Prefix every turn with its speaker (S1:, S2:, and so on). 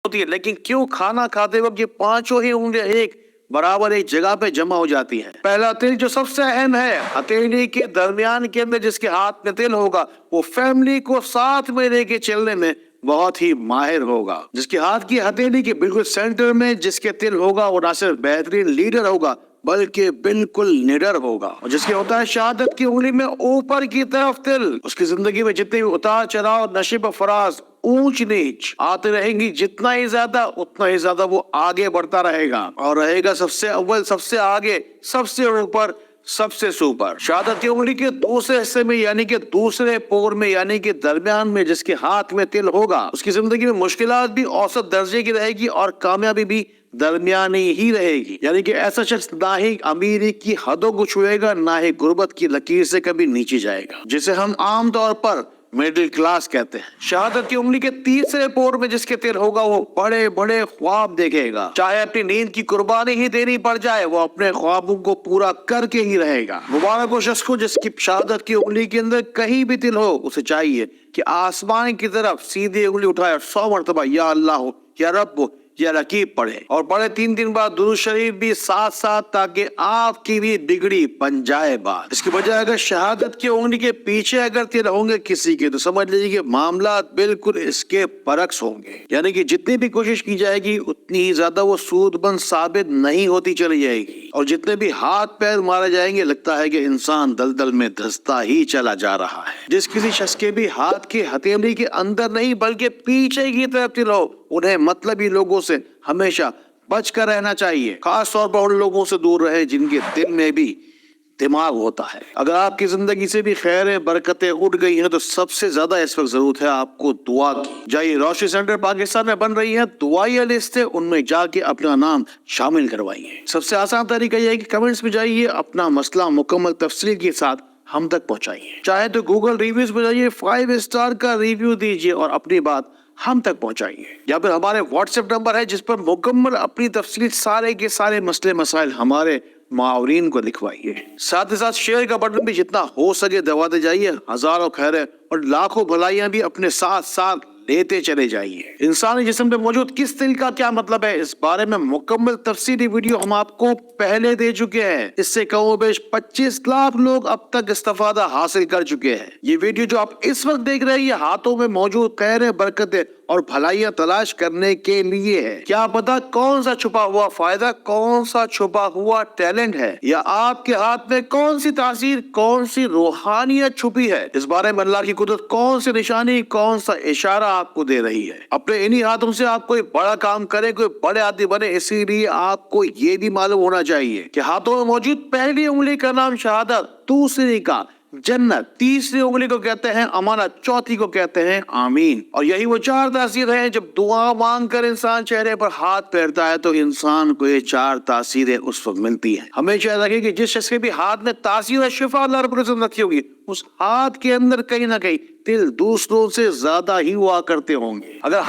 S1: होती है, लेकिन क्यों खाना खाते वक्त ये पांचों ही उंगलियां एक बराबर एक जगह पे जमा हो जाती हैं? पहला तिल जो सबसे अहम है, हथेली के दरमियान के अंदर जिसके हाथ में तिल होगा वो फैमिली को साथ में लेके चलने में बहुत ही माहिर होगा। जिसके हाथ की हथेली के बिल्कुल सेंटर में जिसके तिल होगा वो ना सिर्फ बेहतरीन लीडर होगा बल्कि बिल्कुल निडर होगा। और जिसके होता है शहादत की उंगली में ऊपर की तरफ तिल, उसकी जिंदगी में जितने भी उतार चढ़ाव, नशीब फराज, ऊंच नीच आते रहेंगी, जितना ही ज्यादा उतना ही ज्यादा वो आगे बढ़ता रहेगा और रहेगा सबसे अव्वल, सबसे आगे, सबसे ऊपर, सबसे सुपर। शहादत की उंगली के दूसरे हिस्से में यानी कि दूसरे पोर में यानी कि दरमियान में जिसके हाथ में तिल होगा उसकी जिंदगी में मुश्किलात भी औसत दर्जे की रहेगी और कामयाबी भी दरमियानी ही रहेगी। यानी कि ऐसा शख्स ना ही अमीरी की हदों को छुएगा ना ही गुर्बत की लकीर से कभी नीचे जाएगा, जिसे हम आम तौर पर मिडिल क्लास कहते हैं। शहादत की उंगली के तीसरे पोर में जिसके तिल होगा वो बड़े बड़े ख्वाब देखेगा, चाहे अपनी नींद की कुर्बानी ही देनी पड़ जाए वो अपने ख्वाबों को पूरा करके ही रहेगा। मुबारक हो शख्स को जिसकी शहादत की उंगली के अंदर कहीं भी तिल हो। उसे चाहिए कि आसमान की तरफ सीधी उंगली उठाए 100 मरतबा या अल्लाह हो, या रब हो, या रकीब पढ़े और पढ़े 3 दिन बाद दुरूद शरीफ भी साथ साथ, ताकि आपकी भी बिगड़ी बन जाए बात। इसकी वजह अगर शहादत की उंगली के पीछे अगर तिल होंगे किसी के तो समझ लीजिए कि मामला बिल्कुल इसके बरक्स होंगे। यानी कि जितनी भी कोशिश की जाएगी उतनी ही ज्यादा वो सूदबंद साबित नहीं होती चली जाएगी और जितने भी हाथ पैर मारे जाएंगे लगता है कि इंसान दलदल में धंसता ही चला जा रहा है। जिस किसी शख्स के भी हाथ की हथेली के अंदर नहीं बल्कि पीछे की तरफ तिल हो उन्हें मतलबी लोगों से हमेशा बच कर रहना चाहिए। खास तौर पर उन लोगों से दूर रहे जिनके दिल में भी दिमाग होता है। अगर आपकी जिंदगी से भी खैर बरकतें उठ गई हैं तो सबसे ज्यादा इस वक्त जरूरत है आपको दुआ की। जाइए, रोशनी सेंटर पाकिस्तान में बन रही है दुआई लिस्ट, उनमें जाके अपना नाम शामिल करवाइए। सबसे आसान तरीका यह है कि कमेंट्स में जाइए, अपना मसला मुकम्मल तफसील के साथ हम तक पहुंचाइए। चाहे तो गूगल रिव्यूज में जाइए, 5 स्टार का रिव्यू दीजिए और अपनी बात हम तक पहुंचाइए, या फिर हमारे व्हाट्सएप नंबर है जिस पर मुकम्मल अपनी तफसील सारे के सारे मसले मसाइल हमारे मावरीन को लिखवाइए। साथ ही साथ शेयर का बटन भी जितना हो सके दबाते जाइए। हजारों खैरें और लाखों भलाइयां भी अपने साथ साथ लेते चले जाइए। इंसानी जिस्म में मौजूद किस तिल का क्या मतलब है इस बारे में मुकम्मल तफसीली वीडियो हम आपको पहले दे चुके हैं। इससे कमोबेश 25 लाख लोग अब तक इस्तेफादा हासिल कर चुके हैं। ये वीडियो जो आप इस वक्त देख रहे हैं ये हाथों में मौजूद खैरें, बरकतें और भलाइयां तलाश करने के लिए है। क्या पता कौन सा छुपा हुआ फायदा, कौन सा छुपा हुआ टैलेंट है, या आपके हाथ में कौन सी तासीर, कौन सी रूहानियत छुपी है। इस बारे में अल्लाह की कुदरत कौन सी निशानी, कौन सा इशारा आपको दे रही है। अपने इन्हीं हाथों से आप कोई बड़ा काम करें, कोई बड़े आदमी बने, इसीलिए आपको ये भी मालूम होना चाहिए कि हाथों में मौजूद पहली उंगली का नाम शहादत, दूसरी का जन्नत, तीसरी उंगली को कहते हैं अमानत, चौथी को कहते हैं आमीन। और यही वो 4 तासीर हैं जब दुआ मांग कर इंसान चेहरे पर हाथ फेरता है तो इंसान को ये 4 तासीरें उस वक्त मिलती हैं। हमेशा रखे कि जिस शख्स के भी हाथ में तासीर शिफा अल्लाह रब्बुल इज्जत रखी होगी उस हाथ के अंदर कहीं ना कहीं तिल दूसरों से ज्यादा ही हुआ करते होंगे। अगर